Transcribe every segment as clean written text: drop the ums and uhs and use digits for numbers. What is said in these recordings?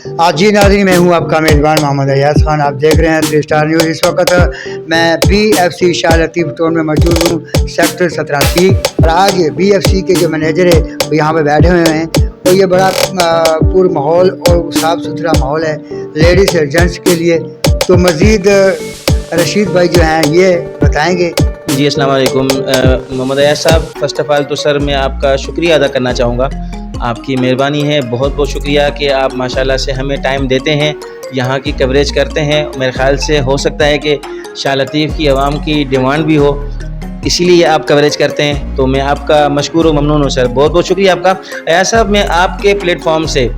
जी नाज़रीन, मैं हूं आपका मेज़बान मोहम्मद अयाज खान। आप देख रहे हैं 3 स्टार न्यूज़। इस वक्त मैं BFC शाह लतीफ़ टाउन में मौजूद हूं, सेक्टर 17C। और आज BFC के जो मैनेजर है वो यहाँ पे बैठे हुए हैं। तो ये बड़ा पूरा माहौल और साफ़ सुथरा माहौल है लेडीज़ और जेंट्स के लिए। तो मज़ीद रशीद भाई जो हैं ये बताएँगे। जी अस्सलाम वालेकुम मोहम्मद अयाज साहब, फ़र्स्ट ऑफ़ ऑल तो सर मैं आपका शुक्रिया अदा करना चाहूँगा। आपकी मेहरबानी है, बहुत बहुत शुक्रिया कि आप माशाल्लाह से हमें टाइम देते हैं, यहाँ की कवरेज करते हैं। मेरे ख़्याल से हो सकता है कि शाह लतीफ़ की आवाम की डिमांड भी हो, इसीलिए आप कवरेज करते हैं। तो मैं आपका मशकूर व ममनून हूँ सर, बहुत बहुत शुक्रिया आपका। अयाज साहब, मैं आपके प्लेटफॉर्म से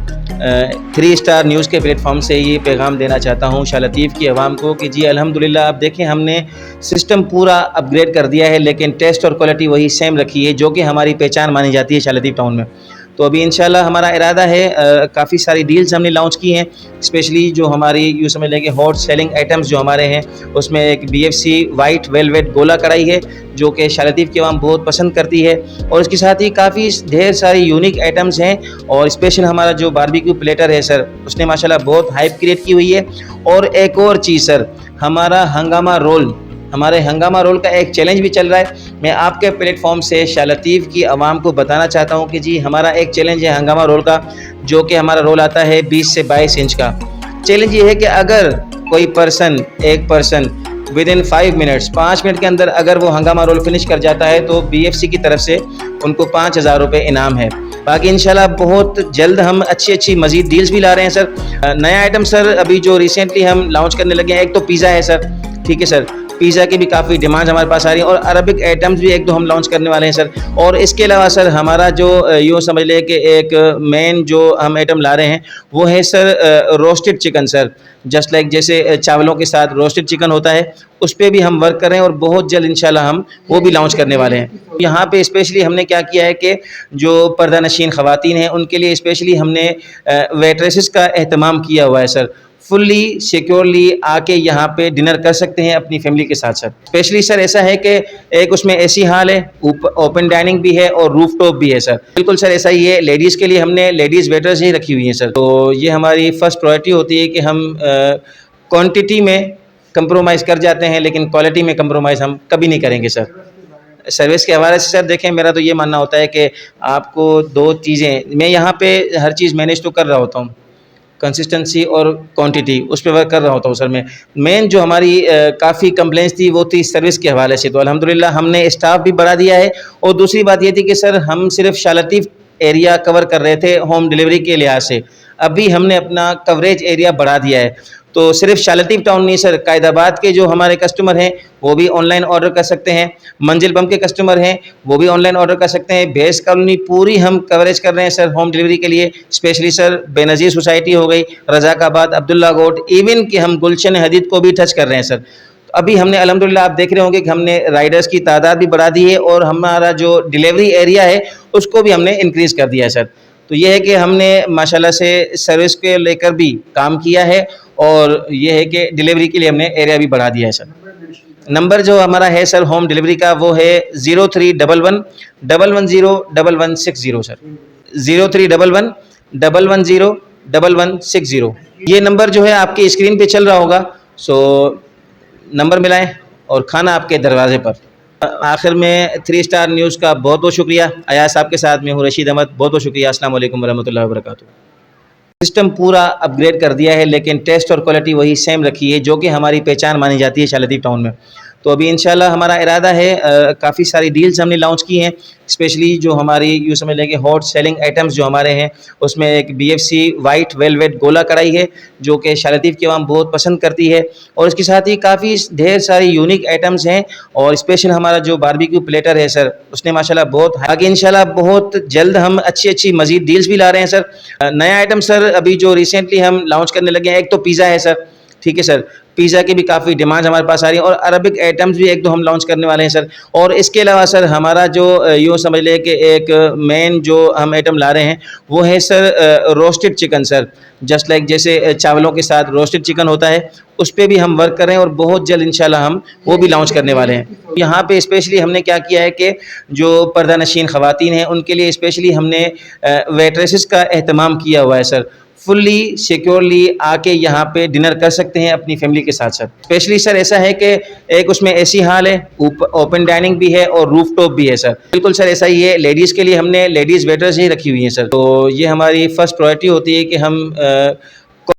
3 स्टार न्यूज़ के प्लेटफॉर्म से ये पैगाम देना चाहता हूँ शाह लतीफ़ की आवाम को कि जी अल्हम्दुलिल्लाह, आप देखें हमने सिस्टम पूरा अपग्रेड कर दिया है, लेकिन टेस्ट और क्वालिटी वही सेम रखी है, जो कि हमारी पहचान मानी जाती है शाह लतीफ़ टाउन में। तो अभी इंशाल्लाह हमारा इरादा है, काफ़ी सारी डील्स हमने लॉन्च की हैं, स्पेशली जो हमारी यूँ समझ लें कि हॉट सेलिंग आइटम्स जो हमारे हैं, उसमें एक BFC वाइट वेलवेट गोला कढ़ाई है जो कि शाह लतीफ़ की आवाम बहुत पसंद करती है। और इसके साथ ही काफ़ी ढेर सारी यूनिक आइटम्स हैं। और स्पेशल हमारा जो बारबेक्यू प्लेटर है सर, उसने माशाल्लाह बहुत हाइप क्रिएट की हुई है। और एक और चीज़ सर, हमारे हंगामा रोल का एक चैलेंज भी चल रहा है। मैं आपके प्लेटफॉर्म से शाह लतीफ़ की आवाम को बताना चाहता हूं कि जी हमारा एक चैलेंज है हंगामा रोल का, जो कि हमारा रोल आता है 20 से 22 इंच का। चैलेंज ये है कि अगर कोई एक person with in 5 minutes 5 minute के अंदर अगर वो हंगामा रोल फिनिश कर जाता है तो BFC की तरफ से उनको 5,000 रुपये इनाम है। बाकी इंशाल्लाह बहुत जल्द हम अच्छी मज़ीद डील्स भी ला रहे हैं सर। नया आइटम सर अभी जो रिसेंटली हम लॉन्च करने लगे हैं, एक तो पिज़्ज़ा है सर, ठीक है सर, पिज़्ज़ा की भी काफ़ी डिमांड हमारे पास आ रही है। और अरबिक आइटम्स भी एक दो हम लॉन्च करने वाले हैं सर। और इसके अलावा सर हमारा जो यूँ समझ लें कि एक मेन जो हम आइटम ला रहे हैं वो है sir roasted chicken sir. Just like जैसे चावलों के साथ रोस्टेड चिकन होता है, उस पर भी हम वर्क कर रहे हैं और बहुत जल्द इंशाल्लाह हम वो भी लॉन्च करने वाले हैं। यहाँ पे स्पेशली हमने क्या किया है कि जो पर्दा नशीन ख़वातीन हैं उनके लिए स्पेशली हमने वेट्रेसेस का एहतमाम किया हुआ है सर। फुल्ली सिक्योरली आके यहाँ पे डिनर कर सकते हैं अपनी फैमिली के साथ सर। स्पेशली सर ऐसा है कि एक उसमें एसी हॉल है, ओपन डाइनिंग भी है और रूफ टॉप भी है सर। बिल्कुल सर ऐसा ही है। लेडीज़ के लिए हमने लेडीज़ वेटर्स ही रखी हुई हैं सर। तो ये हमारी फर्स्ट प्रायोरिटी होती है कि हम क्वान्टिटी में कंप्रोमाइज़ कर जाते हैं, लेकिन क्वालिटी में कंप्रोमाइज़ हम कभी नहीं करेंगे सर। सर्विस के हवाले से सर देखें, मेरा तो ये मानना होता है कि आपको 2 चीज़ें, मैं यहाँ पे हर चीज़ मैनेज तो कर रहा होता हूँ, कंसिस्टेंसी और क्वांटिटी उस पे वर्क कर रहा होता हूँ सर। मैं मेन जो हमारी काफ़ी कंप्लेंट्स थी वो थी सर्विस के हवाले से। तो अल्हम्दुलिल्लाह हमने स्टाफ भी बढ़ा दिया है। और दूसरी बात ये थी कि सर हम सिर्फ शाह लतीफ़ एरिया कवर कर रहे थे होम डिलीवरी के लिहाज से, अभी हमने अपना कवरेज एरिया बढ़ा दिया है। तो सिर्फ शाह लतीफ़ टाउन नहीं सर, कायदाबाद के जो हमारे कस्टमर हैं वो भी ऑनलाइन ऑर्डर कर सकते हैं। मंजिल बम के कस्टमर हैं वो भी ऑनलाइन ऑर्डर कर सकते हैं। बेस कॉलोनी पूरी हम कवरेज कर रहे हैं सर होम डिलीवरी के लिए। स्पेशली सर बेनज़ीर सोसाइटी हो गई, रज़ाकाबाद, अब्दुल्ला गोट, इवन कि हम गुलशन हदीद को भी टच कर रहे हैं सर। अभी हमने अल्हम्दुलिल्लाह आप देख रहे होंगे कि हमने राइडर्स की तादाद भी बढ़ा दी है और हमारा जो डिलीवरी एरिया है उसको भी हमने इंक्रीज़ कर दिया है सर। तो ये है कि हमने माशाल्लाह से सर्विस के लेकर भी काम किया है और ये है कि डिलीवरी के लिए हमने एरिया भी बढ़ा दिया है सर। नंबर जो हमारा है सर होम डिलीवरी का वो है 0311 110 1160 सर। 0311 110 1160। ये नंबर जो है आपकी स्क्रीन पे चल रहा होगा, सो नंबर मिलाएं और खाना आपके दरवाजे पर। आखिर में 3 स्टार न्यूज़ का बहुत बहुत शुक्रिया। अयाज साहब के साथ मैं हूँ रशीद अहमद, बहुत बहुत शुक्रिया। अस्सलाम वालेकुम वरहमतुल्लाहि वबरकातुहू। सिस्टम पूरा अपग्रेड कर दिया है, लेकिन टेस्ट और क्वालिटी वही सेम रखी है, जो कि हमारी पहचान मानी जाती है शाह लतीफ़ टाउन में। तो अभी इंशाल्लाह हमारा इरादा है, काफ़ी सारी डील्स हमने लॉन्च की हैं, स्पेशली जो हमारी यूँ समझ लें कि हॉट सेलिंग आइटम्स जो हमारे हैं, उसमें एक BFC वाइट वेलवेट गोला कढ़ाई है जो कि शाह लतीफ़ की आवाम बहुत पसंद करती है। और इसके साथ ही काफ़ी ढेर सारी यूनिक आइटम्स हैं। और स्पेशल हमारा जो बारबेक्यू प्लेटर है सर, उसने माशाल्लाह बहुत, बाकी इंशाल्लाह बहुत जल्द हम अच्छी मज़ीद डील्स भी ला रहे हैं सर। नया आइटम सर अभी जो रिसेंटली हम लॉन्च करने लगे हैं, एक तो पिज़्ज़ा है सर, ठीक है सर, पिज़्ज़ा की भी काफ़ी डिमांड हमारे पास आ रही है। और अरबिक आइटम्स भी एक दो हम लॉन्च करने वाले हैं सर। और इसके अलावा सर हमारा जो यूँ समझ लें कि एक मेन जो हम आइटम ला रहे हैं वो है sir roasted chicken sir. Just like जैसे चावलों के साथ रोस्टेड चिकन होता है, उस पर भी हम वर्क कर रहे हैं और बहुत जल्द इंशाल्लाह हम वो भी लॉन्च करने वाले हैं। यहाँ पे स्पेशली हमने क्या किया है कि जो पर्दा नशीन ख़वातीन हैं उनके लिए स्पेशली हमने वेट्रेसेस का एहतमाम किया हुआ है सर। फुल्ली सिक्योरली आके यहाँ पे डिनर कर सकते हैं अपनी फैमिली के साथ साथ। स्पेशली सर ऐसा है कि एक उसमें एसी हॉल है, ओपन डाइनिंग भी है और रूफ टॉप भी है सर। बिल्कुल सर ऐसा ही है, लेडीज़ के लिए हमने लेडीज़ वेटर्स ही रखी हुई हैं सर। तो ये हमारी फर्स्ट प्रायोरिटी होती है कि हम